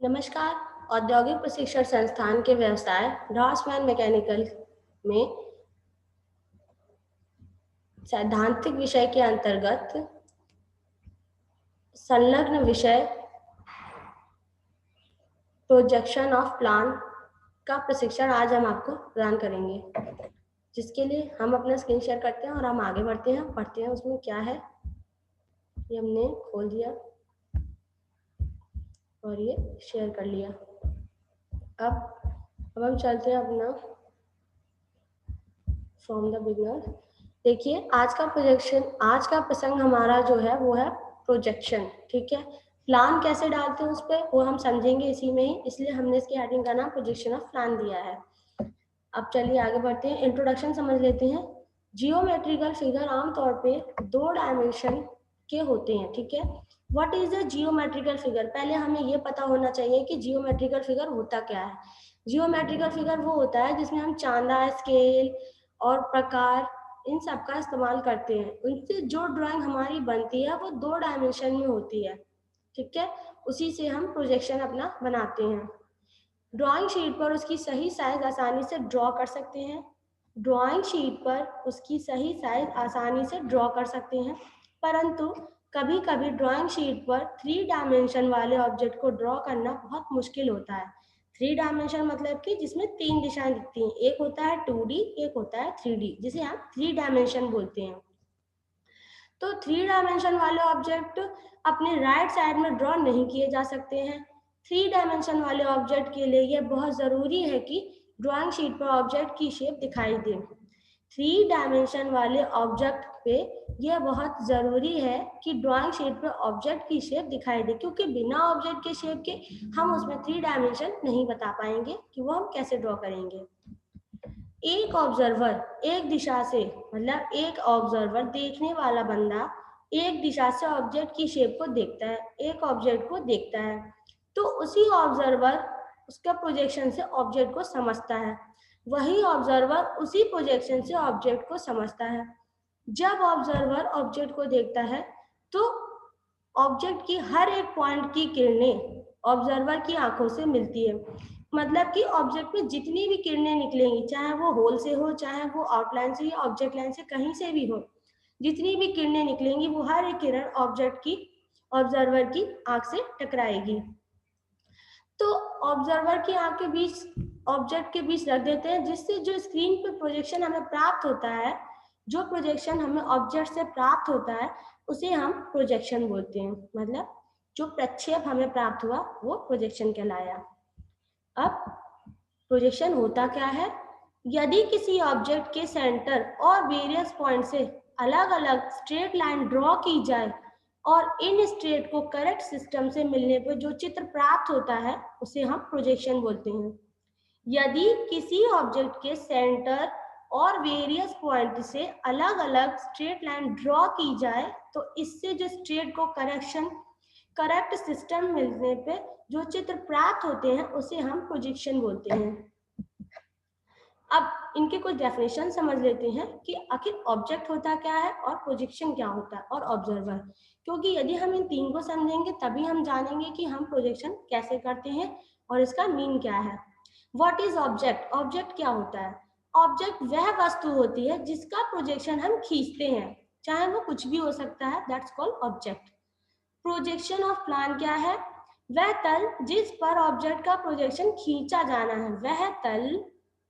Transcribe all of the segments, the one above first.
नमस्कार। औद्योगिक प्रशिक्षण संस्थान के व्यवसाय ड्राफ्ट्समैन मैकेनिकल में सैद्धांतिक विषय के अंतर्गत संलग्न विषय प्रोजेक्शन ऑफ प्लान का प्रशिक्षण आज हम आपको प्रदान करेंगे, जिसके लिए हम अपना स्क्रीन शेयर करते हैं और हम आगे बढ़ते हैं, पढ़ते हैं उसमें क्या है। ये हमने खोल दिया और ये शेयर कर लिया। अब हम चलते हैं अपना फ्रॉम द बिगनर। देखिए, आज का प्रसंग हमारा जो है वो है प्रोजेक्शन। ठीक है, प्लान कैसे डालते हैं उस पर वो हम समझेंगे इसी में ही, इसलिए हमने इसकी हेडिंग का नाम प्रोजेक्शन ऑफ प्लान दिया है। अब चलिए आगे बढ़ते हैं, इंट्रोडक्शन समझ लेते हैं। जियोमेट्रिकल फिगर आमतौर पे 2 डायमेंशन के होते हैं। ठीक है, what is the geometrical figure? पहले हमें ये पता होना चाहिए कि जियोमेट्रिकल फिगर होता क्या है। जियोमेट्रिकल फिगर वो होता है जिसमें हम चांदा, स्केल और प्रकार इन सब का इस्तेमाल करते हैं। उनसे जो ड्राइंग हमारी बनती है वो 2 डायमेंशन में होती है। ठीक है, उसी से हम प्रोजेक्शन अपना बनाते हैं। ड्राइंग शीट पर उसकी सही साइज आसानी से ड्रॉ कर सकते हैं। ड्राइंग शीट पर उसकी सही साइज आसानी से ड्रॉ कर सकते हैं, परंतु कभी कभी ड्राइंग शीट पर 3 डायमेंशन वाले ऑब्जेक्ट को ड्रॉ करना बहुत मुश्किल होता है। 3 डायमेंशन मतलब कि जिसमें 3 दिशाएं दिखती हैं। एक होता है 2D, एक होता है 3D, जिसे हम 3 डायमेंशन बोलते हैं। तो 3 डायमेंशन वाले ऑब्जेक्ट अपने राइट साइड में ड्रॉ नहीं किए जा सकते हैं। 3 डायमेंशन वाले ऑब्जेक्ट के लिए यह बहुत ज़रूरी है कि ड्राइंग शीट पर ऑब्जेक्ट की शेप दिखाई दे। 3 डायमेंशन वाले ऑब्जेक्ट पे यह बहुत ज़रूरी है कि ड्राइंग शीट पर ऑब्जेक्ट की शेप दिखाई दे, क्योंकि बिना ऑब्जेक्ट के शेप के हम उसमें 3 डायमेंशन नहीं बता पाएंगे कि वो हम कैसे ड्रॉ करेंगे। एक ऑब्जर्वर एक दिशा से, मतलब एक ऑब्जर्वर देखने वाला बंदा एक दिशा से ऑब्जेक्ट की शेप को देखता है, एक ऑब्जेक्ट को देखता है, तो उसी ऑब्जर्वर उसका प्रोजेक्शन से ऑब्जेक्ट को समझता है। वही ऑब्जर्वर उसी प्रोजेक्शन से ऑब्जेक्ट को समझता है। जब ऑब्जर्वर ऑब्जेक्ट को देखता है तो ऑब्जेक्ट की हर एक पॉइंट की किरणें ऑब्जर्वर की आंखों से मिलती है। मतलब कि ऑब्जेक्ट में जितनी भी किरणें निकलेंगी, चाहे वो होल से हो, चाहे वो आउटलाइन से या ऑब्जेक्ट लाइन से कहीं से भी हो, जितनी भी किरणें निकलेंगी वो हर एक किरण ऑब्जर्वर की आंख से टकराएगी। तो ऑब्जर्वर की आंख के बीच ऑब्जेक्ट के बीच रख देते हैं, जिससे जो स्क्रीन पर प्रोजेक्शन हमें प्राप्त होता है, जो प्रोजेक्शन हमें ऑब्जेक्ट से प्राप्त होता है उसे हम प्रोजेक्शन बोलते हैं। मतलब जो प्रक्षेप हमें प्राप्त हुआ वो प्रोजेक्शन कहलाया। अब प्रोजेक्शन होता क्या है? यदि किसी ऑब्जेक्ट के सेंटर और वेरियस पॉइंट से अलग अलग स्ट्रेट लाइन ड्रॉ की जाए और इन स्ट्रेट को करेक्ट सिस्टम से मिलने पर जो चित्र प्राप्त होता है उसे हम प्रोजेक्शन बोलते हैं। यदि किसी ऑब्जेक्ट के सेंटर और वेरियस पॉइंट से अलग अलग स्ट्रेट लाइन ड्रॉ की जाए तो इससे जो स्ट्रेट को करेक्ट सिस्टम मिलने पे जो चित्र प्राप्त होते हैं उसे हम प्रोजेक्शन बोलते हैं। अब इनके कुछ डेफिनेशन समझ लेते हैं कि आखिर ऑब्जेक्ट होता क्या है और प्रोजेक्शन क्या होता है और ऑब्जर्वर, क्योंकि यदि हम इन 3 को समझेंगे तभी हम जानेंगे कि हम प्रोजेक्शन कैसे करते हैं और इसका मीन क्या है। What is object? ऑब्जेक्ट क्या होता है? ऑब्जेक्ट वह वस्तु होती है जिसका प्रोजेक्शन हम खींचते हैं, चाहे वो कुछ भी हो सकता है, that's called object. Projection of plan क्या है? वह तल जिस पर ऑब्जेक्ट का प्रोजेक्शन खींचा जाना है, वह तल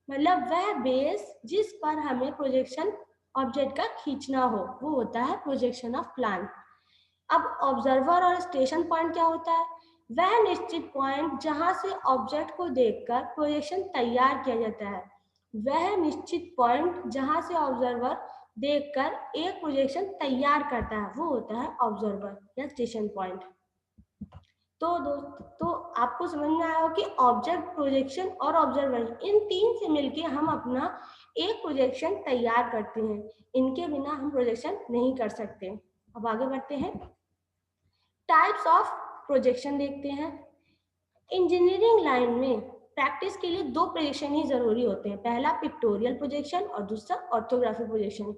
मतलब वह बेस जिस पर हमें प्रोजेक्शन ऑब्जेक्ट का खींचना हो, वो होता है प्रोजेक्शन ऑफ प्लान। अब ऑब्जर्वर और स्टेशन पॉइंट क्या होता है? वह निश्चित पॉइंट जहां से ऑब्जेक्ट को देखकर प्रोजेक्शन तैयार किया जाता है। वह निश्चित पॉइंट जहां से ऑब्जर्वर देखकर एक प्रोजेक्शन तैयार करता है, वो होता है ऑब्जर्वर या स्टेशन पॉइंट। तो आपको समझ में आया हो कि ऑब्जेक्ट, प्रोजेक्शन और ऑब्जर्वर, इन 3 से मिलके हम अपना एक प्रोजेक्शन तैयार करते हैं। इनके बिना हम प्रोजेक्शन नहीं कर सकते। अब आगे बढ़ते हैं, टाइप्स ऑफ प्रोजेक्शन देखते हैं। इंजीनियरिंग लाइन में प्रैक्टिस के लिए 2 प्रोजेक्शन ही जरूरी होते हैं, पहला पिक्टोरियल प्रोजेक्शन और दूसरा ऑर्थोग्राफिक प्रोजेक्शन।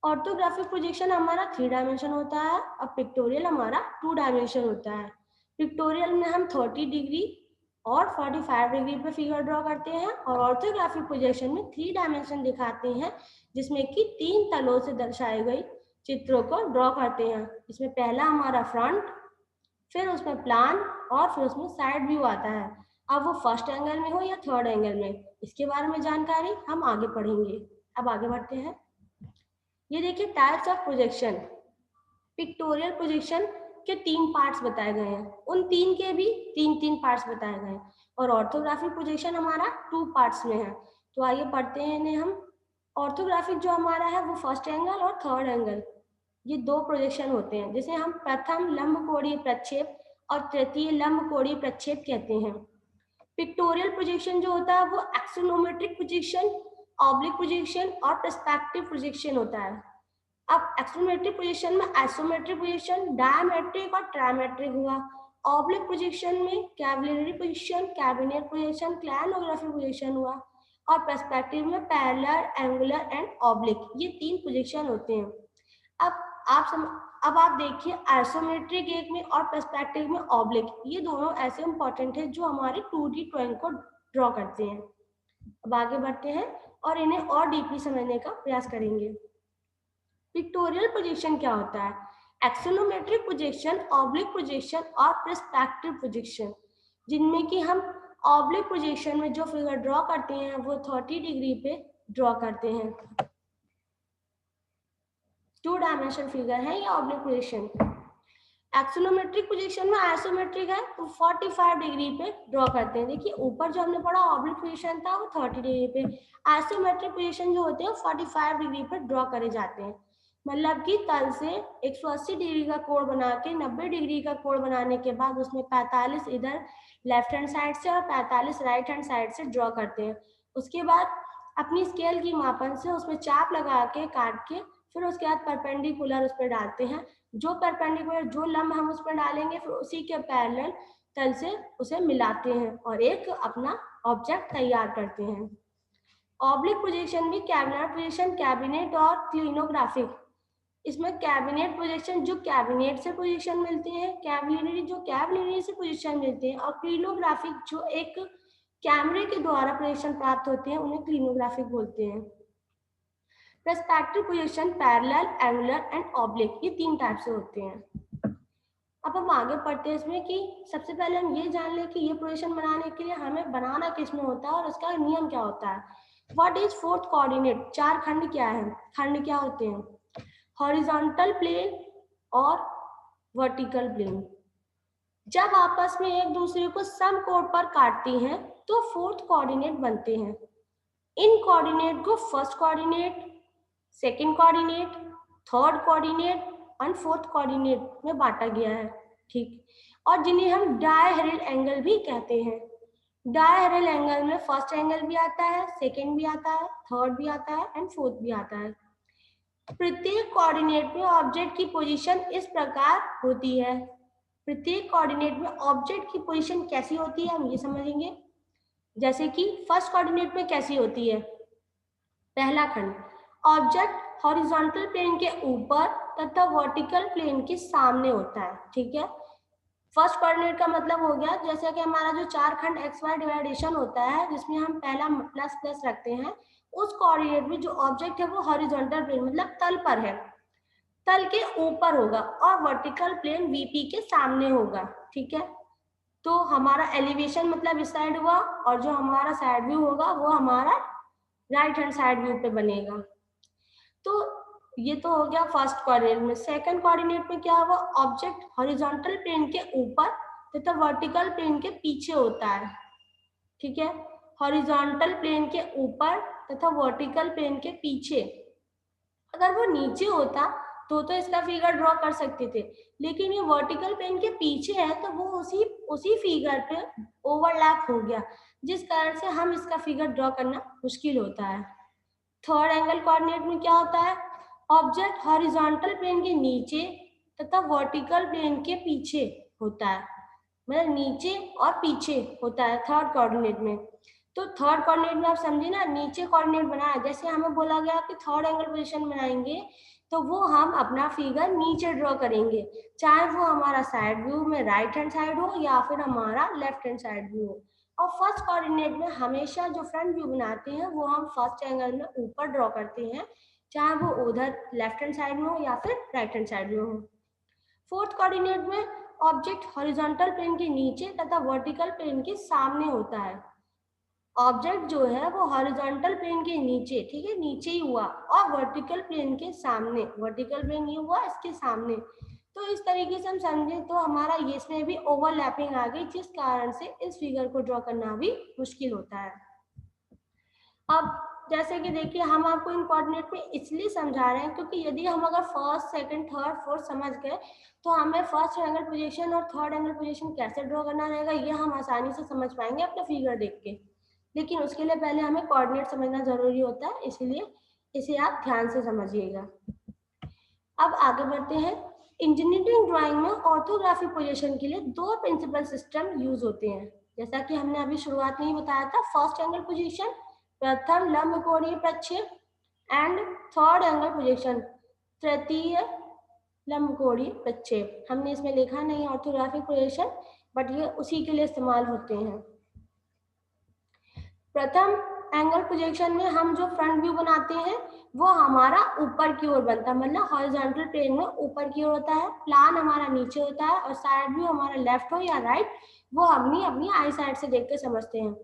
ऑर्थोग्राफिक प्रोजेक्शन हमारा 3 डायमेंशन होता है और पिक्टोरियल हमारा 2 डायमेंशन होता है। पिक्टोरियल में हम 30 डिग्री और 45 डिग्री पे फिगर ड्रॉ करते हैं, और ऑर्थोग्राफिक प्रोजेक्शन में 3 डायमेंशन दिखाते हैं, जिसमें कि 3 तलों से दर्शाई गई चित्रों को ड्रॉ करते हैं। इसमें पहला हमारा फ्रंट, फिर उसमें प्लान, और फिर उसमें साइड व्यू आता है। अब वो फर्स्ट एंगल में हो या थर्ड एंगल में, इसके बारे में जानकारी हम आगे पढ़ेंगे। अब आगे बढ़ते हैं। ये देखिए types of projection. Pictorial projection के 3 पार्ट्स बताए गए हैं, उन 3 के भी 3 पार्ट्स बताए गए हैं, और ऑर्थोग्राफिक प्रोजेक्शन हमारा 2 पार्ट्स में है। तो आइए पढ़ते हैं इन्हें हम। ऑर्थोग्राफिक जो हमारा है वो फर्स्ट एंगल और थर्ड एंगल, ये 2 प्रोजेक्शन होते हैं, जिसे हम प्रथम लंबकोणीय प्रक्षेप और तृतीय लंबकोणीय प्रक्षेप कहते हैं। पिक्टोरियल प्रोजेक्शन जो होता है वो एक्सोनोमेट्रिक प्रोजेक्शन, ऑब्लिक प्रोजेक्शन और पर्सपेक्टिव प्रोजेक्शन होता है। अब एक्सोनोमेट्रिक प्रोजेक्शन में आइसोमेट्रिक प्रोजेक्शन, डायमेट्रिक और ट्राइमेट्रिक हुआ। ऑब्लिक प्रोजेक्शन में कैविलरी प्रोजेक्शन, कैबिनेट प्रोजेक्शन, क्लैनोग्राफिक प्रोजेक्शन हुआ, और पर्सपेक्टिव में पैरेलल, एंगुलर एंड ऑब्लिक, ये 3 प्रोजेक्शन होते हैं। अब आप देखिए आइसोमेट्रिक एक में और पर्सपेक्टिव में ऑब्लिक, ये दोनों ऐसे इंपॉर्टेंट है जो हमारे 2D ड्राइंग को ड्रॉ करते हैं। अब आगे बढ़ते हैं और इन्हें और डीपली समझने का प्रयास करेंगे। पिक्टोरियल प्रोजेक्शन क्या होता है? एक्सोनोमेट्रिक प्रोजेक्शन, ऑब्लिक प्रोजेक्शन और पर्सपेक्टिव प्रोजेक्शन, जिनमें कि हम ऑब्लिक प्रोजेक्शन में जो फिगर ड्रॉ करते हैं वो 30 डिग्री पे ड्रॉ करते हैं। 2 डायमेंशन फिगर है ये ऑब्लिक प्रोजेक्शन। एक्सोनोमेट्रिक प्रोजेक्शन में आइसोमेट्रिक है तो 45 डिग्री पे ड्रॉ करते हैं। देखिए ऊपर जो हमने पढ़ा ऑब्लिक प्रोजेक्शन था वो 30 डिग्री पे, आइसोमेट्रिक प्रोजेक्शन जो होते हैं 45 डिग्री पे ड्रॉ करे जाते हैं। मतलब कि तल से 180 डिग्री का कोण बना के 90 डिग्री का कोण बनाने के बाद उसमें 45 इधर लेफ्ट हैंड साइड से और 45 राइट हैंड साइड से ड्रॉ करते हैं। उसके बाद अपनी स्केल की मापन से उसमें चाप लगा के काट के फिर उसके बाद परपेंडिकुलर उस पर डालते हैं। जो परपेंडिकुलर जो लंब हम उस पर डालेंगे फिर उसी के पैरेलल तल से उसे मिलाते हैं और एक अपना ऑब्जेक्ट तैयार करते हैं। ऑब्लिक प्रोजेक्शन भी कैबिनेट प्रोजेक्शन, कैबिनेट और क्लिनोग्राफिक, इसमें कैबिनेट प्रोजेक्शन जो कैबिनेट से पोजीशन मिलते हैं, कैबिलरी जो कैबिलरी से पोजीशन मिलते हैं, और क्लिनोग्राफिक जो एक कैमरे के द्वारा पोजीशन प्राप्त होते हैं उन्हें क्लिनोग्राफिक बोलते हैं। Perspective position parallel, angular and oblique, ये 3 टाइप से होते हैं। अब हम आगे पढ़ते हैं इसमें कि सबसे पहले हम ये जान लें कि ये पोजीशन बनाने के लिए हमें बनाना किस में होता है और इसका नियम क्या होता है। What is fourth coordinate? 4 खंड क्या है? खंड क्या होते हैं? हॉरिजॉन्टल प्लेन और वर्टिकल प्लेन जब आपस में एक दूसरे को समकोण पर काटती हैं तो फोर्थ कोऑर्डिनेट बनते हैं। इन कोऑर्डिनेट को first coordinate, second coordinate, third coordinate और फोर्थ कोऑर्डिनेट में बांटा गया है, ठीक, और जिन्हें हम डायहेड्रल एंगल भी कहते हैं। डायहेड्रल एंगल में फर्स्ट एंगल भी आता है, सेकंड भी आता है, थर्ड भी आता है एंड फोर्थ भी आता है। प्रत्येक कोऑर्डिनेट में ऑब्जेक्ट की पोजीशन इस प्रकार होती है। प्रत्येक कोऑर्डिनेट में ऑब्जेक्ट की पोजीशन कैसी होती है हम ये समझेंगे। जैसे कि फर्स्ट कोऑर्डिनेट में कैसी होती है? पहला खंड, ऑब्जेक्ट हॉरिजॉन्टल प्लेन के ऊपर तथा वर्टिकल प्लेन के सामने होता है, ठीक है। फर्स्ट कोऑर्डिनेट का मतलब हो गया जैसे कि हमारा जो 4 खंड एक्स वाई डिवाइडेशन होता है जिसमें हम पहला प्लस प्लस रखते हैं, उस कोऑर्डिनेट में जो ऑब्जेक्ट है वो हॉरिजॉन्टल प्लेन मतलब तल पर है, तल के ऊपर होगा और वर्टिकल प्लेन वीपी के सामने होगा, ठीक है। तो हमारा एलिवेशन मतलब इस साइड हुआ और जो हमारा साइड व्यू होगा वो हमारा राइट हैंड साइड व्यू पे बनेगा। तो ये तो हो गया फर्स्ट कोऑर्डिनेट में। सेकंड कोऑर्डिनेट में क्या हुआ? ऑब्जेक्ट हॉरिजॉन्टल प्लेन के ऊपर तथा वर्टिकल प्लेन के पीछे होता है, ठीक है। हॉरिजॉन्टल प्लेन के ऊपर तथा वर्टिकल प्लेन के पीछे। अगर वो नीचे होता तो इसका फिगर ड्रॉ कर सकते थे, लेकिन ये वर्टिकल प्लेन के पीछे है तो वो उसी फिगर पे ओवरलैप हो गया, जिस कारण से हम इसका फिगर ड्रॉ करना मुश्किल होता है। थर्ड एंगल कोऑर्डिनेट में क्या होता है? ऑब्जेक्ट हॉरिजॉन्टल प्लेन के नीचे तथा वर्टिकल प्लेन के पीछे होता है, मतलब नीचे और पीछे होता है थर्ड कोऑर्डिनेट में। तो थर्ड कोऑर्डिनेट में आप समझे ना, नीचे कोऑर्डिनेट बनाया, जैसे हमें बोला गया कि थर्ड एंगल पोजीशन बनाएंगे तो वो हम अपना फिगर नीचे ड्रॉ करेंगे, चाहे वो हमारा साइड व्यू में राइट हैंड साइड हो या फिर हमारा लेफ्ट हैंड साइड व्यू हो। और फर्स्ट कोऑर्डिनेट में हमेशा जो फ्रंट व्यू बनाते हैं वो हम फर्स्ट एंगल में ऊपर ड्रॉ करते हैं, चाहे वो उधर लेफ्ट हैंड साइड में हो या फिर राइट हैंड साइड में हो। फोर्थ कोऑर्डिनेट में ऑब्जेक्ट हॉरिजॉन्टल प्लेन के नीचे तथा वर्टिकल प्लेन के सामने होता है। ऑब्जेक्ट जो है वो हॉरिजॉन्टल प्लेन के नीचे, ठीक है, नीचे ही हुआ, और वर्टिकल प्लेन के सामने, वर्टिकल प्लेन ये हुआ इसके सामने। तो इस तरीके से हम समझें तो हमारा ये इसमें भी ओवरलैपिंग आ गई, जिस कारण से इस फिगर को ड्रॉ करना भी मुश्किल होता है। अब जैसे कि देखिए, हम आपको इन कोऑर्डिनेट में इसलिए समझा रहे हैं क्योंकि यदि हम अगर फर्स्ट सेकंड थर्ड फोर्थ समझ गए तो हमें फर्स्ट एंगल पोजीशन और थर्ड एंगल पोजीशन कैसे ड्रॉ करना रहेगा ये हम आसानी से समझ पाएंगे अपने फिगर देख के। लेकिन उसके लिए पहले हमें कोऑर्डिनेट समझना जरूरी होता है, इसलिए इसे आप ध्यान से समझिएगा। अब आगे बढ़ते हैं। इंजीनियरिंग ड्राइंग में ऑर्थोग्राफी पोजीशन के लिए दो प्रिंसिपल सिस्टम यूज होते हैं, जैसा कि हमने अभी शुरुआत में ही बताया था। फर्स्ट एंगल पोजीशन, प्रथम लंबकोणीय प्रक्षेप, एंड थर्ड एंगल पोजीशन, तृतीय लंबकोणीय प्रक्षेप। हमने इसमें लिखा नहीं ऑर्थोग्राफिक पोजीशन, बट ये उसी के लिए इस्तेमाल होते हैं। प्रथम एंगल प्रोजेक्शन में हम जो फ्रंट व्यू बनाते हैं वो हमारा ऊपर की ओर बनता है, मतलब हॉरिजॉन्टल प्लेन में ऊपर की ओर होता है। प्लान हमारा नीचे होता है और साइड व्यू हमारा लेफ्ट हो या राइट वो हम अपनी आई साइड से देख के समझते हैं।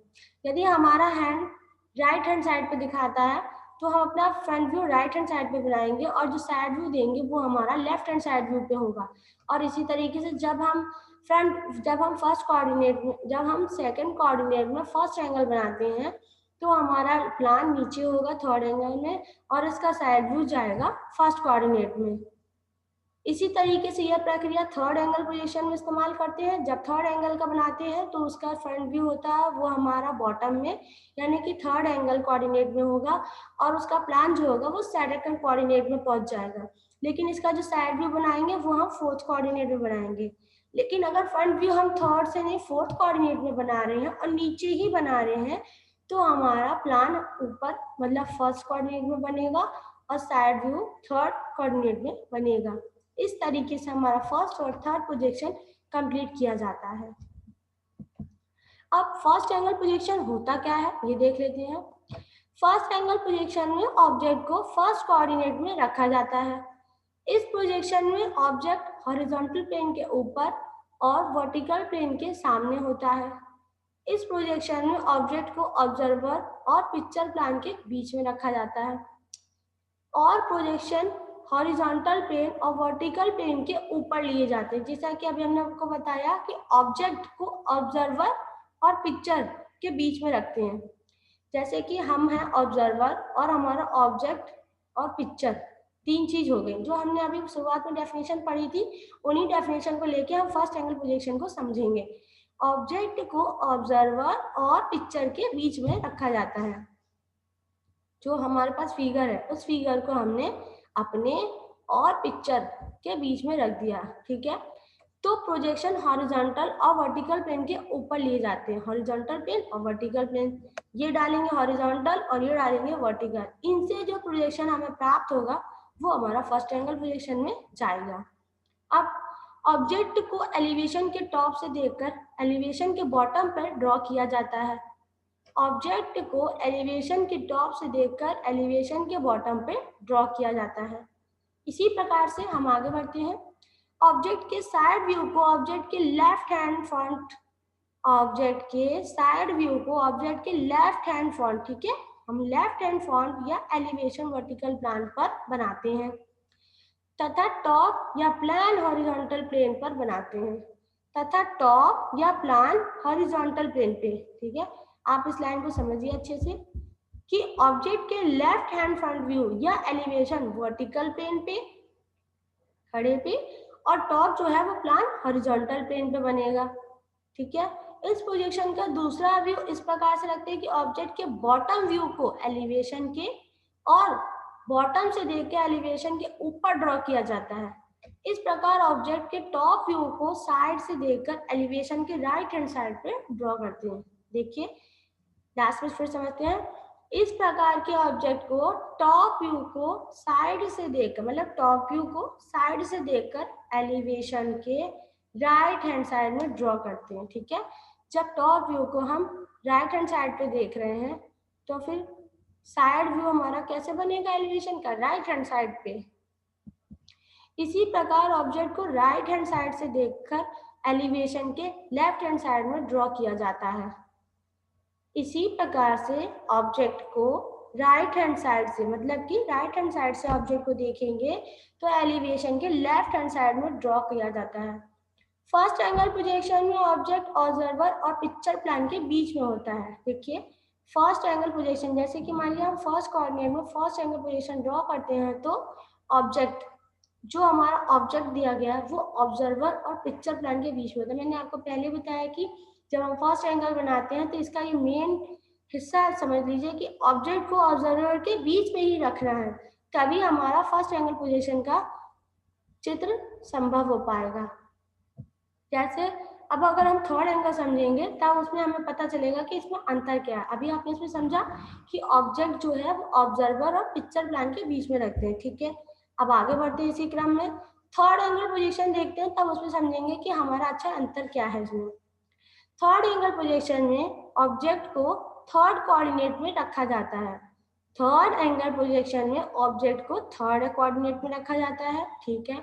यदि हमारा हैंड राइट हैंड साइड पे दिखाता है तो हम अपना front view right hand side पे बनाएंगे और जो साइड व्यू देंगे वो हमारा लेफ्ट हैंड साइड व्यू पे होगा। और इसी तरीके से जब हम फर्स्ट कोऑर्डिनेट में, जब हम सेकंड कोऑर्डिनेट में फर्स्ट एंगल बनाते हैं तो हमारा प्लान नीचे होगा थर्ड एंगल में और इसका साइड व्यू जाएगा फर्स्ट कोऑर्डिनेट में। इसी तरीके से यह प्रक्रिया थर्ड एंगल पोजीशन में इस्तेमाल करते हैं। जब थर्ड एंगल का बनाते हैं तो उसका फ्रंट व्यू होता है वो हमारा बॉटम में, यानी कि थर्ड एंगल कोऑर्डिनेट में होगा और उसका प्लान जो होगा वो सेकंड कोऑर्डिनेट में पहुंच जाएगा। लेकिन इसका जो साइड व्यू बनाएंगे वो हम फोर्थ कोऑर्डिनेट में बनाएंगे। लेकिन अगर फ्रंट व्यू हम थर्ड से नहीं फोर्थ कोऑर्डिनेट में बना रहे हैं और नीचे ही बना रहे हैं तो हमारा प्लान ऊपर मतलब फर्स्ट कोऑर्डिनेट में बनेगा और साइड व्यू थर्ड कोऑर्डिनेट में बनेगा। इस तरीके से हमारा फर्स्ट और थर्ड प्रोजेक्शन कंप्लीट किया जाता है। अब फर्स्ट एंगल प्रोजेक्शन होता क्या है ये देख लेते हैं। फर्स्ट एंगल प्रोजेक्शन में ऑब्जेक्ट को फर्स्ट कोऑर्डिनेट में रखा जाता है। इस प्रोजेक्शन में ऑब्जेक्ट हॉरिजॉन्टल प्लेन के ऊपर और वर्टिकल प्लेन के सामने होता है। इस प्रोजेक्शन में ऑब्जेक्ट को ऑब्जर्वर और पिक्चर प्लान के बीच में रखा जाता है। और प्रोजेक्शन हॉरिजॉन्टल प्लेन और वर्टिकल प्लेन के ऊपर लिए जाते हैं। जैसा कि अभी हमने आपको बताया कि ऑब्जेक्ट को ऑब्जर्वर और पिक्चर के बीच में रखते हैं। जैसे कि हम हैं ऑब्जर्वर और हमारा ऑब्जेक्ट और पिक्चर, तीन चीज हो गई जो हमने अभी शुरुआत में डेफिनेशन पढ़ी थी। उन्हीं डेफिनेशन को लेके हम फर्स्ट एंगल प्रोजेक्शन को समझेंगे। ऑब्जेक्ट को ऑब्जर्वर और पिक्चर के बीच में रखा जाता है। जो हमारे पास फिगर है उस फिगर को हमने अपने और पिक्चर के बीच में रख दिया, ठीक है। तो प्रोजेक्शन हॉरिजॉन्टल और वर्टिकल प्लेन के ऊपर लिए जाते हैं। हॉरिजॉन्टल प्लेन और वर्टिकल प्लेन, ये डालेंगे हॉरिजॉन्टल और ये डालेंगे वर्टिकल। इनसे जो प्रोजेक्शन हमें प्राप्त होगा वो हमारा फर्स्ट एंगल प्रोजेक्शन में जाएगा। अब ऑब्जेक्ट को एलिवेशन के टॉप से देखकर एलिवेशन के बॉटम पर ड्रॉ किया जाता है। ऑब्जेक्ट को एलिवेशन के टॉप से देखकर एलिवेशन के बॉटम पे ड्रॉ किया जाता है। इसी प्रकार से हम आगे बढ़ते हैं। ऑब्जेक्ट के साइड व्यू को ऑब्जेक्ट के लेफ्ट हैंड फ्रंट, ऑब्जेक्ट के साइड व्यू को ऑब्जेक्ट के लेफ्ट हैंड फ्रंट, ठीक है, हम लेफ्ट हैंड फ्रंट या एलिवेशन वर्टिकल प्लान पर बनाते हैं तथा टॉप या प्लान हॉरिजॉन्टल प्लेन पर बनाते हैं तथा टॉप या प्लान हॉरिजॉन्टल प्लेन पे, ठीक है। आप इस लाइन को समझिए अच्छे से कि ऑब्जेक्ट के लेफ्ट हैंड फ्रंट व्यू या एलिवेशन वर्टिकल प्लेन पे खड़े पे और टॉप जो है वो प्लान हॉरिजॉन्टल प्लेन पे बनेगा, ठीक है। इस प्रोजेक्शन का दूसरा व्यू इस प्रकार से रखते हैं कि ऑब्जेक्ट के बॉटम व्यू को एलिवेशन के और बॉटम से देख के एलिवेशन के ऊपर ड्रॉ किया जाता है। इस प्रकार ऑब्जेक्ट के टॉप व्यू को साइड से देखकर एलिवेशन के राइट हैंड साइड पे ड्रॉ करते हैं। देखिए लास्ट में फिर समझते हैं। इस प्रकार के ऑब्जेक्ट को टॉप व्यू को साइड से देखकर, मतलब टॉप व्यू को साइड से देखकर एलिवेशन के राइट हैंड साइड में ड्रॉ करते हैं। ठीक है, जब टॉप व्यू को हम राइट हैंड साइड पे देख रहे हैं तो फिर साइड व्यू हमारा कैसे बनेगा एलिवेशन का, राइट हैंड साइड पे। इसी प्रकार ऑब्जेक्ट को राइट हैंड साइड से देखकर एलिवेशन के लेफ्ट हैंड साइड में ड्रॉ किया जाता है। इसी प्रकार से ऑब्जेक्ट को राइट हैंड साइड से, मतलब कि राइट हैंड साइड से ऑब्जेक्ट को देखेंगे तो एलिवेशन के लेफ्ट हैंड साइड में ड्रॉ किया जाता है। फर्स्ट एंगल प्रोजेक्शन में ऑब्जेक्ट ऑब्जर्वर और पिक्चर प्लान के बीच में होता है। देखिए फर्स्ट एंगल प्रोजेक्शन, जैसे कि मान लिया हम फर्स्ट कोऑर्डिनेट में फर्स्ट एंगल प्रोजेक्शन ड्रॉ करते हैं तो ऑब्जेक्ट, जो हमारा ऑब्जेक्ट दिया गया है वो ऑब्जर्वर और पिक्चर प्लान के बीच में होता है। मैंने आपको पहले बताया कि जब हम फर्स्ट एंगल बनाते हैं तो इसका ये मेन हिस्सा समझ लीजिए कि ऑब्जेक्ट को ऑब्जर्वर के बीच में ही रखना है, तभी हमारा फर्स्ट एंगल पोजीशन का चित्र संभव हो पाएगा। जैसे अब अगर हम थर्ड एंगल समझेंगे तब उसमें हमें पता चलेगा कि इसमें अंतर क्या है। अभी आपने इसमें समझा कि ऑब्जेक्ट जो है वो ऑब्जर्वर और पिक्चर प्लान के बीच में रखते हैं। ठीक है, अब आगे बढ़ते हैं इसी क्रम में, थर्ड एंगल पोजीशन देखते हैं तब उसमें समझेंगे कि हमारा अच्छा अंतर क्या है इसमें। थर्ड एंगल प्रोजेक्शन में ऑब्जेक्ट को थर्ड कोऑर्डिनेट में रखा जाता है। थर्ड एंगल प्रोजेक्शन में ऑब्जेक्ट को थर्ड कोऑर्डिनेट में रखा जाता है। ठीक है,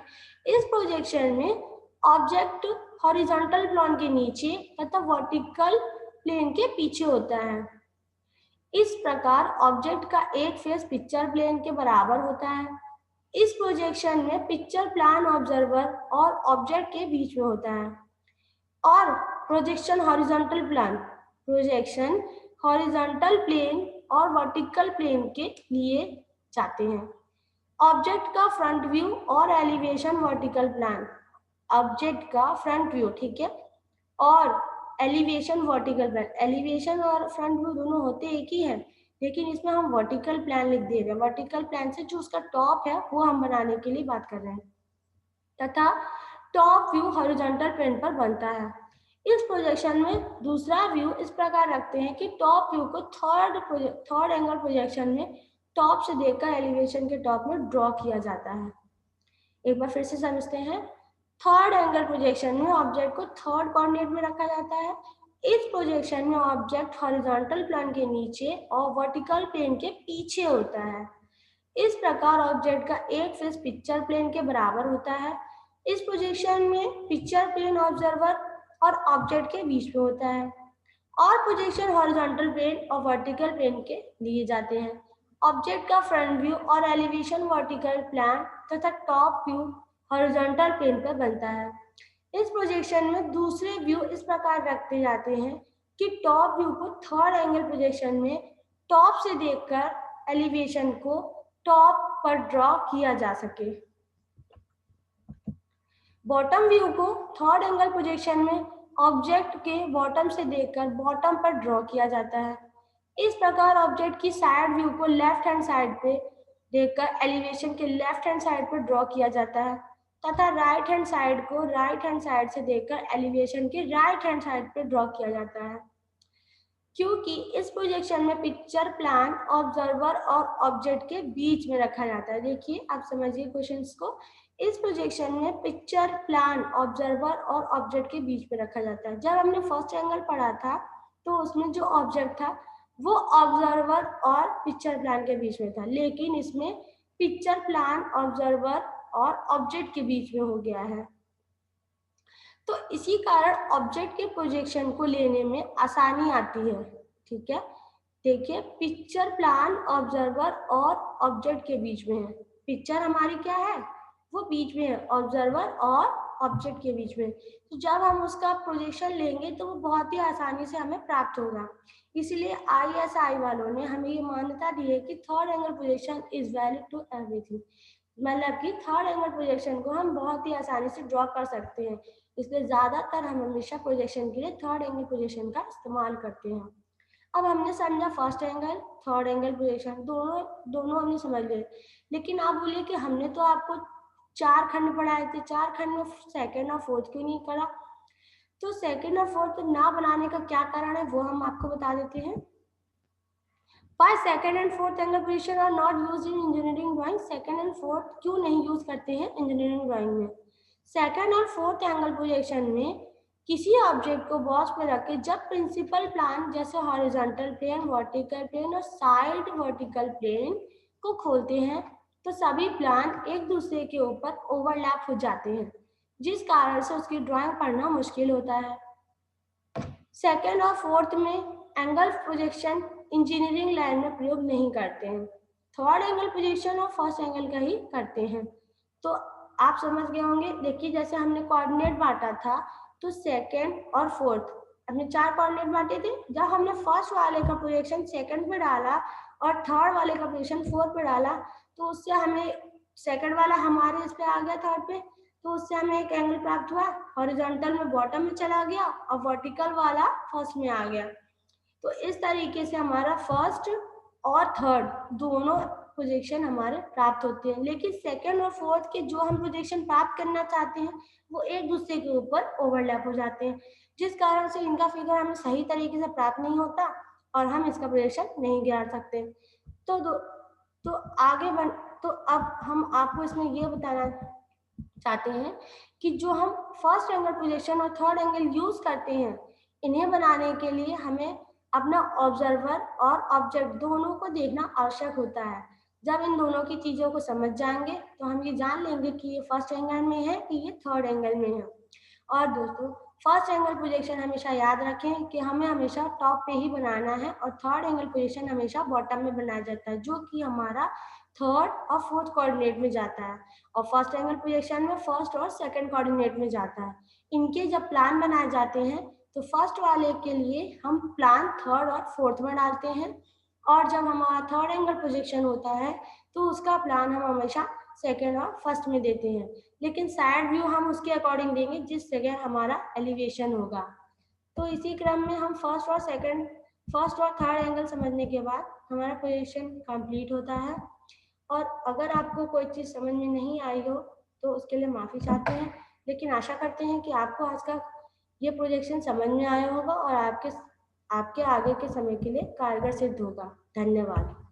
इस प्रोजेक्शन में ऑब्जेक्ट हॉरिजॉन्टल प्लेन के नीचे तथा वर्टिकल प्लेन के पीछे होता है। इस प्रकार ऑब्जेक्ट का एक फेस पिक्चर प्लेन के बराबर होता है। इस प्रोजेक्शन में पिक्चर प्लान ऑब्जर्वर और ऑब्जेक्ट के बीच में होता है। और projection horizontal plane, projection horizontal plane और वर्टिकल प्लेन के लिए जाते हैं। ऑब्जेक्ट का फ्रंट व्यू और एलिवेशन वर्टिकल प्लान, ऑब्जेक्ट का फ्रंट व्यू, ठीक है, और एलिवेशन वर्टिकल प्लान, एलिवेशन और फ्रंट व्यू दोनों होते एक ही है, लेकिन इसमें हम वर्टिकल प्लान लिख दे रहे हैं। वर्टिकल प्लान से जो उसका टॉप है वो हम बनाने के लिए बात कर रहे हैं, तथा टॉप व्यू हॉरिजॉन्टल प्लेन पर बनता है। इस प्रोजेक्शन में दूसरा व्यू इस प्रकार रखते हैं कि टॉप व्यू को थर्ड एंगल प्रोजेक्शन में टॉप से देखकर एलिवेशन के टॉप में ड्रॉ किया जाता है। एक बार फिर से समझते हैं, थर्ड एंगल प्रोजेक्शन में ऑब्जेक्ट को थर्ड कोऑर्डिनेट में रखा जाता है। इस प्रोजेक्शन में ऑब्जेक्ट हॉरिजॉन्टल प्लेन के नीचे और वर्टिकल प्लेन के पीछे होता है। इस प्रकार ऑब्जेक्ट का एक फेस पिक्चर प्लेन के बराबर होता है। इस प्रोजेक्शन में पिक्चर प्लेन ऑब्जर्वर और ऑब्जेक्ट के बीच में होता है, और प्रोजेक्शन हॉरिजॉन्टल प्लेन और वर्टिकल प्लेन के लिए जाते हैं। ऑब्जेक्ट का फ्रंट व्यू और एलिवेशन वर्टिकल प्लेन तथा टॉप व्यू हॉरिजॉन्टल प्लेन पर बनता है। इस प्रोजेक्शन में दूसरे व्यू इस प्रकार रखते जाते हैं कि टॉप व्यू को थर्ड एंगल प्रोजेक्शन में टॉप से देखकर एलिवेशन को टॉप पर ड्रॉ किया जा सके। बॉटम व्यू को थर्ड एंगल प्रोजेक्शन में ऑब्जेक्ट के बॉटम से देखकर बॉटम पर ड्रॉ किया जाता है। इस प्रकार ऑब्जेक्ट की साइड व्यू को लेफ्ट हैंड साइड पे देखकर एलिवेशन के लेफ्ट हैंड साइड पर ड्रॉ किया जाता है, तथा राइट हैंड साइड को राइट हैंड साइड से देखकर एलिवेशन के राइट हैंड साइड पर ड्रॉ किया जाता है। क्योंकि इस प्रोजेक्शन में पिक्चर प्लान ऑब्जर्वर और ऑब्जेक्ट के बीच में रखा जाता है। देखिए आप समझिए क्वेश्चंस को, इस प्रोजेक्शन में पिक्चर प्लान ऑब्जर्वर और ऑब्जेक्ट के बीच में रखा जाता है। जब हमने फर्स्ट एंगल पढ़ा था तो उसमें जो ऑब्जेक्ट था वो ऑब्जर्वर और पिक्चर प्लान के बीच में था, लेकिन इसमें पिक्चर प्लान ऑब्जर्वर और ऑब्जेक्ट के बीच में हो गया है। तो इसी कारण ऑब्जेक्ट के प्रोजेक्शन को लेने में आसानी आती है। ठीक है, देखिए पिक्चर प्लान ऑब्जर्वर और ऑब्जेक्ट के बीच में है। पिक्चर हमारी क्या है, वो बीच में है, ऑब्जर्वर और ऑब्जेक्ट के बीच में। तो जब हम उसका प्रोजेक्शन लेंगे तो वो बहुत ही आसानी से हमें प्राप्त होगा। इसलिए ISI वालों ने हमें ये मान्यता दी है कि third angle projection is valid to everything, मतलब कि थर्ड एंगल प्रोजेक्शन को हम बहुत ही आसानी से ड्रॉ कर सकते हैं। इसलिए ज्यादातर हम हमेशा प्रोजेक्शन के लिए थर्ड एंगल प्रोजेक्शन का इस्तेमाल करते हैं। अब हमने समझा first angle, third angle projection, दोनों हमने समझ लिए। लेकिन आप बोलिए कि हमने तो आपको 4 खंड पढ़ाए थे, 4 खंड में सेकंड और फोर्थ क्यों नहीं करा? तो सेकंड और फोर्थ ना बनाने का क्या कारण है वो हम आपको बता देते हैं। Why second and fourth angle position are not used in engineering drawing? Second and fourth क्यों नहीं यूज करते हैं इंजीनियरिंग ड्राइंग में? सेकंड और फोर्थ एंगल प्रोजेक्शन में किसी ऑब्जेक्ट को बॉक्स पे रख के जब प्रिंसिपल प्लान जैसे हॉरिजॉन्टल प्लेन, वर्टिकल प्लेन और साइड वर्टिकल प्लेन को खोलते हैं तो सभी प्लान एक दूसरे के ऊपर ओवरलैप हो जाते हैं, जिस कारण से उसकी ड्राइंग पढ़ना मुश्किल होता है। सेकेंड और फोर्थ में एंगल प्रोजेक्शन इंजीनियरिंग लाइन में प्रयोग नहीं करते हैं, थर्ड एंगल प्रोजेक्शन और फर्स्ट एंगल का ही करते हैं। तो आप समझ गए होंगे। देखिए जैसे हमने कोऑर्डिनेट बांटा था तो सेकेंड और फोर्थ हमने 4 कोऑर्डिनेट बांटे थे। जब हमने फर्स्ट वाले का प्रोजेक्शन सेकेंड पे डाला और थर्ड वाले का प्रोजेक्शन फोर्थ पे डाला तो उससे हमें सेकेंड वाला हमारे इस पे आ गया थर्ड पे, तो उससे हमें एक एंगल प्राप्त हुआ, हॉरिजॉन्टल में बॉटम में चला गया और वर्टिकल वाला फर्स्ट में आ गया। तो इस तरीके से हमारा फर्स्ट और थर्ड दोनों प्रोजेक्शन हमारे प्राप्त होते हैं। लेकिन सेकंड और फोर्थ के जो हम प्रोजेक्शन प्राप्त करना चाहते हैं वो एक दूसरे के ऊपर ओवरलैप हो जाते हैं, जिस कारण से इनका फिगर हमें सही तरीके से प्राप्त नहीं होता और हम इसका प्रोजेक्शन नहीं गिरा सकते। तो आगे बढ़ तो अब हम आपको इसमें ये बताना चाहते हैं कि जो हम फर्स्ट एंगल प्रोजेक्शन और थर्ड एंगल यूज करते हैं, इन्हें बनाने के लिए हमें अपना ऑब्जर्वर और ऑब्जेक्ट दोनों को देखना आवश्यक होता है। जब इन दोनों की चीजों को समझ जाएंगे तो हम ये जान लेंगे कि ये फर्स्ट एंगल में है कि ये थर्ड एंगल में है। और दोस्तों फर्स्ट एंगल प्रोजेक्शन हमेशा याद रखें कि हमें हमेशा टॉप पे ही बनाना है और थर्ड एंगल प्रोजेक्शन हमेशा बॉटम में बनाया जाता है, जो कि हमारा थर्ड और फोर्थ कोऑर्डिनेट में जाता है और फर्स्ट एंगल प्रोजेक्शन में फर्स्ट और सेकंड कोऑर्डिनेट में जाता है। इनके जब प्लान बनाए जाते हैं तो फर्स्ट वाले के लिए हम प्लान थर्ड और फोर्थ में डालते हैं और जब हमारा थर्ड एंगल प्रोजेक्शन होता है तो उसका प्लान हम हमेशा सेकंड और फर्स्ट में देते हैं, लेकिन साइड व्यू हम उसके अकॉर्डिंग देंगे जिस जगह हमारा एलिवेशन होगा। तो इसी क्रम में हम फर्स्ट और थर्ड एंगल समझने के बाद हमारा प्रोजेक्शन कंप्लीट होता है। और अगर आपको कोई चीज़ समझ में नहीं आई हो तो उसके लिए माफ़ी चाहते हैं, लेकिन आशा करते हैं कि आपको आज का ये प्रोजेक्शन समझ में आया होगा और आपके आगे के समय के लिए कारगर सिद्ध होगा। धन्यवाद।